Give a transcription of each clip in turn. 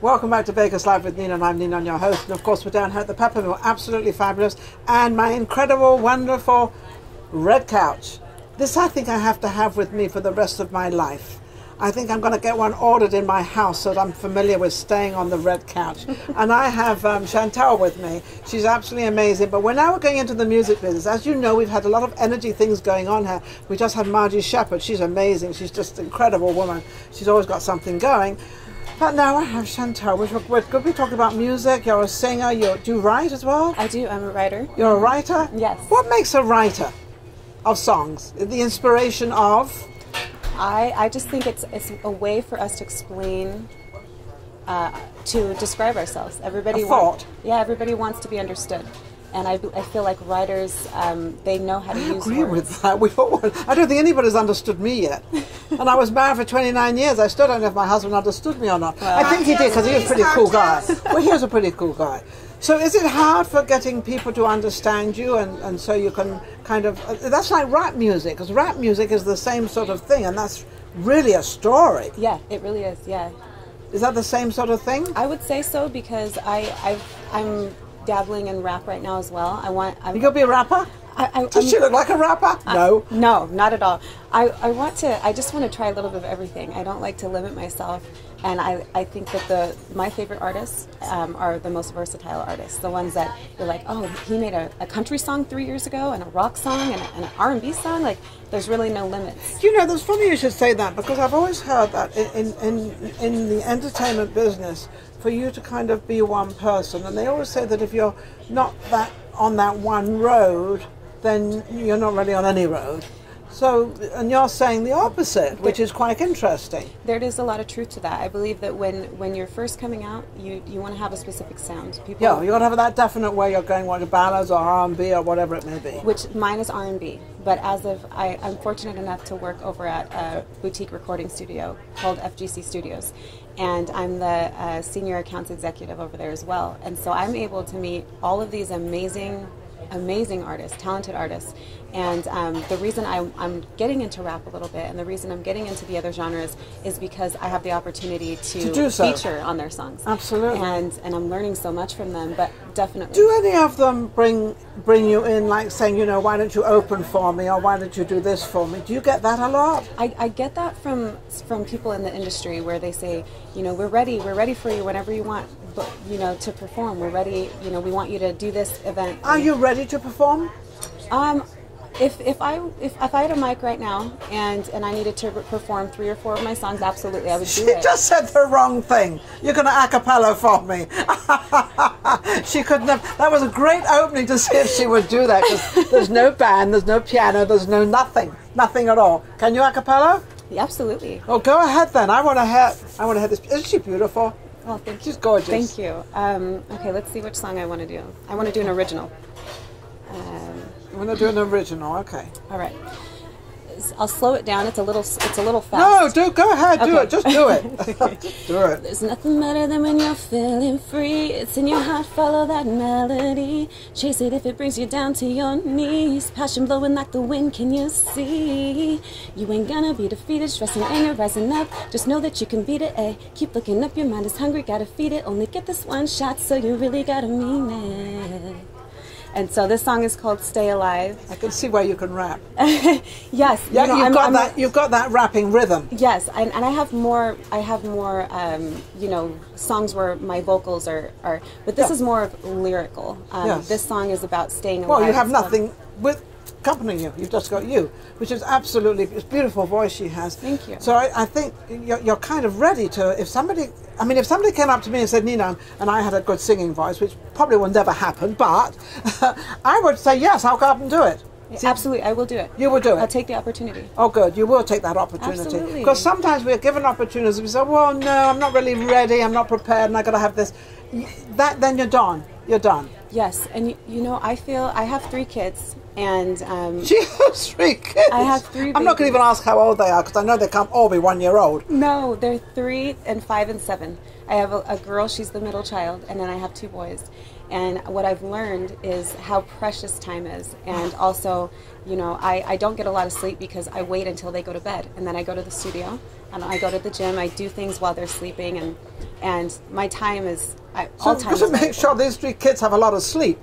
Welcome back to Vegas Live with Ninon. I'm Ninon, your host, and of course we're down here at the Peppermill, absolutely fabulous, and my incredible, wonderful red couch. This I think I have to have with me for the rest of my life. I think I'm going to get one ordered in my house so that I'm familiar with staying on the red couch. And I have Chantal with me. She's absolutely amazing. But now we're going into the music business. As you know, we've had a lot of energy things going on here. We just had Margie Shepherd. She's amazing. She's just an incredible woman. She's always got something going. But now I have Chantal. We're going to be talking about music. You're a singer. Do you write as well? I do. I'm a writer. You're a writer? Yes. What makes a writer of songs? The inspiration of? I just think it's a way for us to explain, to describe ourselves. Everybody everybody wants to be understood. And I feel like writers, they know how to use words. I agree with that. I don't think anybody's understood me yet. And I was married for 29 years. I still don't know if my husband understood me or not. Well, I think he did, because he was a pretty cool guy. Well, he was a pretty cool guy. So is it hard for getting people to understand you, and so you can kind of... that's like rap music, because rap music is the same sort of thing, and that's really a story. Yeah, it really is, yeah. Is that the same sort of thing? I would say so, because I'm dabbling in rap right now as well. You going to be a rapper? Does she look like a rapper? No. No, not at all. I just want to try a little bit of everything. I don't like to limit myself. And I think that my favorite artists are the most versatile artists. The ones that you're like, oh, he made a country song 3 years ago, and a rock song, and an R&B song. Like, there's really no limits. You know, that's funny you should say that, because I've always heard that in the entertainment business, for you to kind of be one person, and they always say that if you're not on that one road, then you're not really on any road. So, and you're saying the opposite, which is quite interesting. There is a lot of truth to that. I believe that when you're first coming out, you want to have a specific sound. You got to have that definite way you're going, like ballads or R&B or whatever it may be. Which mine is R&B, but I'm fortunate enough to work over at a boutique recording studio called FGC Studios, and I'm the senior accounts executive over there as well. And so I'm able to meet all of these amazing artists, talented artists. And the reason I'm getting into rap a little bit, and the reason I'm getting into the other genres, is because I have the opportunity to feature on their songs. Absolutely. And I'm learning so much from them, but definitely. Do any of them bring you in, like saying, you know, why don't you open for me, or why don't you do this for me? Do you get that a lot? I get that from people in the industry, where they say, you know, we're ready for you whenever you want, but, you know, to perform. We're ready, you know, we want you to do this event. Are you ready to perform? If I had a mic right now and I needed to perform 3 or 4 of my songs, absolutely, I would do it. She just said the wrong thing. You're going to a cappella for me. She couldn't have. That was a great opening to see if she would do that, because there's no band, there's no piano, there's no nothing at all. Can you a cappella? Yeah, absolutely. Oh, go ahead then. I want to hear this. Isn't she beautiful? Oh, thank you. She's gorgeous. Thank you. Okay, let's see which song I want to do. I want to do an original. I'm going to do an original, okay. All right. I'll slow it down. It's a little fast. No, go ahead. Do it. Just do it. Just do it. There's nothing better than when you're feeling free. It's in your heart. Follow that melody. Chase it if it brings you down to your knees. Passion blowing like the wind. Can you see? You ain't gonna be defeated. Stressing anger rising up. Just know that you can beat it. Ay. Keep looking up. Your mind is hungry. Gotta feed it. Only get this one shot, so you really gotta mean it. And so this song is called Stay Alive. I can see where you can rap. Yes. Yeah, you know, you've got that rapping rhythm. Yes, and I have more, you know, songs where my vocals are but this is more of lyrical. Yes. This song is about staying alive. Well, you have nothing with accompanying you. You've just got you, which is absolutely, it's a beautiful voice she has. Thank you. So I think you're kind of ready to, if somebody came up to me and said, Ninon, and I had a good singing voice, which probably will never happen, but I would say, yes, I'll go up and do it. See, absolutely, I will do it. You will do it? I'll take the opportunity. Oh, good. You will take that opportunity. Absolutely. Because sometimes we're given opportunities, we say, well, no, I'm not really ready, I'm not prepared, and I've got to have this. Then you're done. You're done. Yes, and you know, I have 3 kids, and she has 3 kids. I have 3 babies. I'm not going to even ask how old they are, because I know they can't all be 1 year old. No, they're 3 and 5 and 7. I have a girl, she's the middle child, and then I have 2 boys. And what I've learned is how precious time is. And also, you know, I don't get a lot of sleep because I wait until they go to bed. And then I go to the studio, and I go to the gym. I do things while they're sleeping. And my time is... So to make sure these 3 kids have a lot of sleep.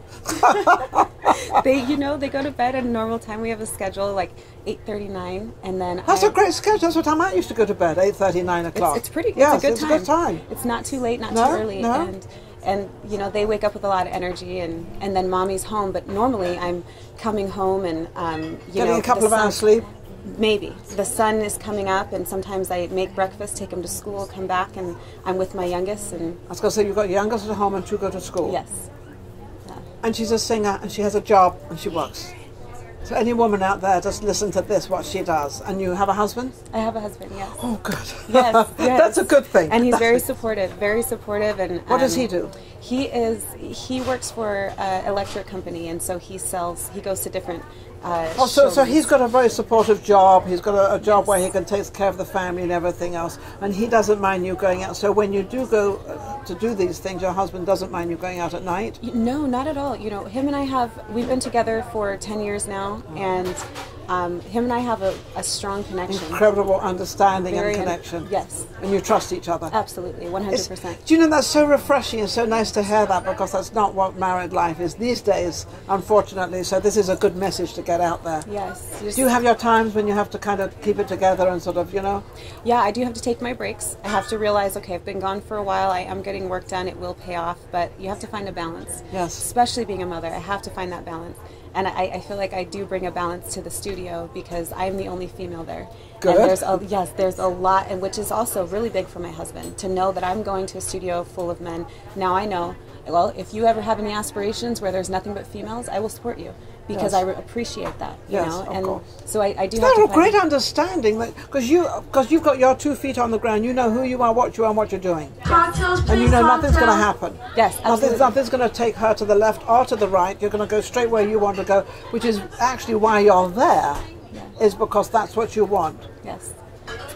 You know, they go to bed at a normal time. We have a schedule like 8:39, and then that's a great schedule. That's what time I used to go to bed, 8:30, 9 o'clock. It's pretty. Yes, it's a good time. It's not too late, not too early, and you know, they wake up with a lot of energy, and then mommy's home. But normally I'm coming home and getting a couple of hours sleep. Maybe. The sun is coming up, and sometimes I make breakfast, take them to school, come back, and I'm with my youngest. And I was going to say, you've got your youngest at home and 2 go to school. Yes. Yeah. And she's a singer, and she has a job, and she works. So any woman out there, just listen to this, what she does. And you have a husband? I have a husband, yes. Oh, good. Yes, yes. That's a good thing. And he's very supportive, And what does he do? He works for an electric company, and so he goes to different so he's got a very supportive job. He's got a job where he can take care of the family and everything else, and he doesn't mind you going out. So when you do go to do these things, your husband doesn't mind you going out at night? No, not at all. You know, him and I we've been together for 10 years now, and him and I have a strong connection. Incredible understanding and connection. Yes. And you trust each other. Absolutely, 100%. Do you know, that's so refreshing and so nice to hear that, because that's not what married life is these days, unfortunately. So this is a good message to get out there. Yes. Do you have your times when you have to kind of keep it together and sort of, you know? Yeah, I do have to take my breaks. I have to realize, okay, I've been gone for a while. I am getting work done. It will pay off, but you have to find a balance. Yes. Especially being a mother, I have to find that balance. And I feel like I do bring a balance to the studio because I'm the only female there. Good. And there's a lot, and which is also really big for my husband, to know that I'm going to a studio full of men. Now I know, well, if you ever have any aspirations where there's nothing but females, I will support you. Because I appreciate that, you know, and so I do. That's a great understanding, because you've got your 2 feet on the ground. You know who you are, what you're doing, and you know nothing's going to happen. Yes, absolutely. Nothing's going to take her to the left or to the right. You're going to go straight where you want to go, which is actually why you're there. Yeah. Is because that's what you want. Yes.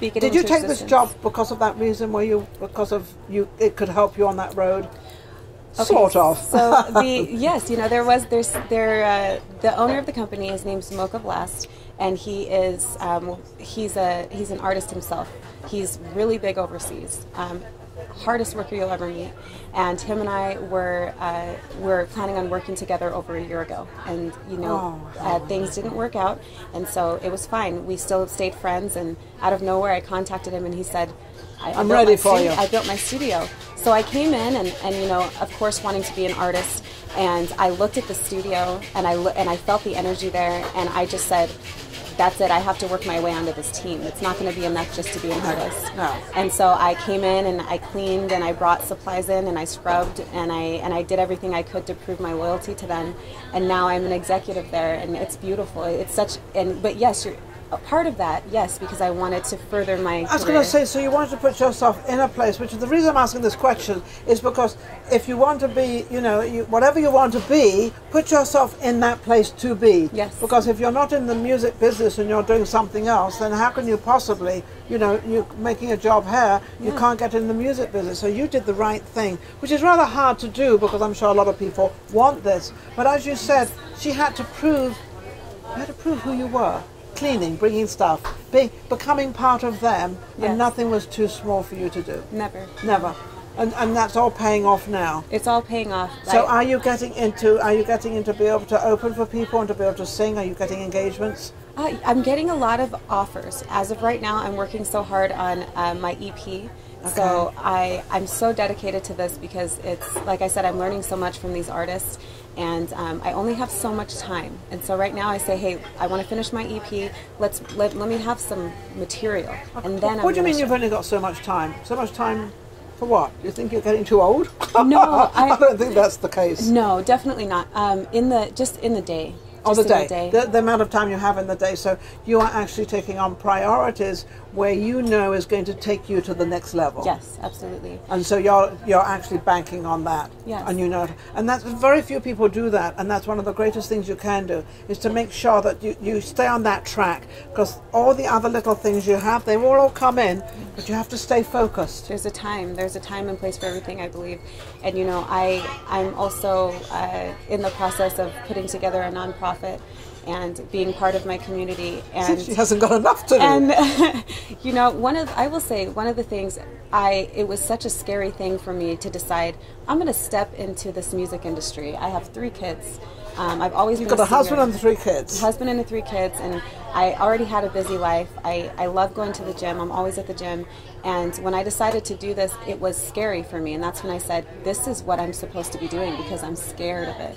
Did you take this job because of that reason? It could help you on that road? Okay, sort of. So yes, you know, the owner of the company, his name's Mocha Blast, and he's an artist himself. He's really big overseas. Hardest worker you'll ever meet, and him and I were planning on working together over a year ago, and you know, things didn't work out, and so it was fine. We still stayed friends, and out of nowhere I contacted him, and he said, I'm ready for you. I built my studio. So I came in, and you know, of course, wanting to be an artist, and I looked at the studio, and I felt the energy there, and I just said, that's it, I have to work my way onto this team. It's not going to be enough just to be an artist. No. And so I came in, and I cleaned, and I brought supplies in, and I scrubbed, and I did everything I could to prove my loyalty to them, and now I'm an executive there, and it's beautiful. It's but yes, you're a part of that, yes, because I wanted to further my career. I was going to say, so you wanted to put yourself in a place, which is the reason I'm asking this question, is because if you want to be, you know, whatever you want to be, put yourself in that place to be. Yes. Because if you're not in the music business and you're doing something else, then how can you possibly, you know, you're making a job here, you can't get in the music business. So you did the right thing, which is rather hard to do because I'm sure a lot of people want this. But as you said, you had to prove who you were. Cleaning, bringing stuff, becoming part of them, and nothing was too small for you to do. Never. And that's all paying off now. It's all paying off. So are you getting into be able to open for people and to be able to sing? Are you getting engagements? I'm getting a lot of offers. As of right now, I'm working so hard on my EP. Okay. So I'm so dedicated to this because it's, like I said, I'm learning so much from these artists, and I only have so much time. And so right now I say, hey, I want to finish my EP. Let me have some material, and then. What do you mean you've only got so much time? So much time for what? Do you think you're getting too old? No, I don't think that's the case. No, definitely not. In the day. The amount of time you have in the day, so you are actually taking on priorities where you know is going to take you to the next level. Yes, absolutely. And so you're actually banking on that. Yes. And you know, and that's very few people do that, and that's one of the greatest things you can do, is to make sure that you stay on that track, because all the other little things you have, they will all come in, but you have to stay focused. There's a time and place for everything, I believe. And you know, I'm also in the process of putting together a nonprofit and being part of my community. And she hasn't got enough to do. And you know, I will say one of the things, it was such a scary thing for me to decide I'm going to step into this music industry. I have 3 kids. I've always You've been got a husband and 3 kids. Husband and 3 kids, and I already had a busy life. I love going to the gym. I'm always at the gym. And when I decided to do this, it was scary for me. And that's when I said, this is what I'm supposed to be doing, because I'm scared of it.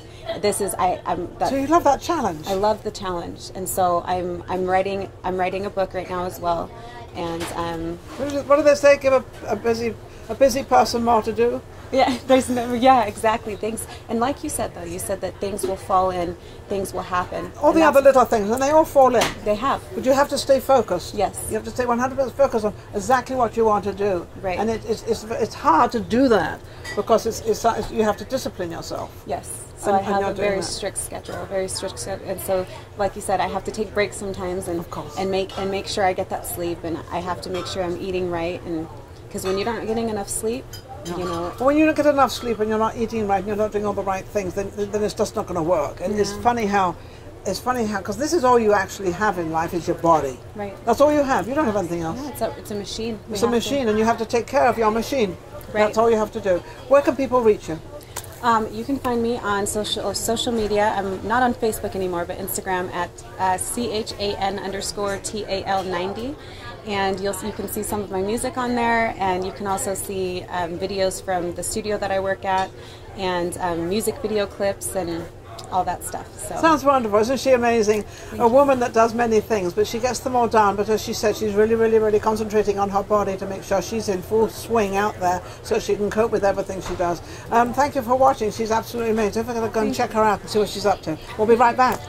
So you love that challenge? I love the challenge. And so I'm writing a book right now as well. And what do they say? Give a busy person more to do? Yeah, exactly. Things, and like you said, though, you said that things will fall in, things will happen. All the other little things, and they all fall in. They have. But you have to stay focused. Yes. You have to stay 100% focused on exactly what you want to do. Right. And it's hard to do that, because you have to discipline yourself. Yes. So I have a very strict schedule, and so, like you said, I have to take breaks sometimes, and make sure I get that sleep, and I have to make sure I'm eating right, and because when you're not getting enough sleep, you know. But when you don't get enough sleep and you're not eating right and you're not doing all the right things, then it's just not going to work. And it's funny how, because this is all you actually have in life is your body. Right. That's all you have. You don't have anything else. Yeah, it's a machine. It's a machine, and you have to take care of your machine. Right. That's all you have to do. Where can people reach you? You can find me on social media. I'm not on Facebook anymore, but Instagram at CHAN_TAL90. And you can see some of my music on there, and you can also see videos from the studio that I work at, and music video clips and all that stuff. So. Sounds wonderful. Isn't she amazing? A woman that does many things, but she gets them all done. But as she said, she's really, really, really concentrating on her body to make sure she's in full swing out there, so she can cope with everything she does. Thank you for watching. She's absolutely amazing. Don't forget to go and check her out and see what she's up to. We'll be right back.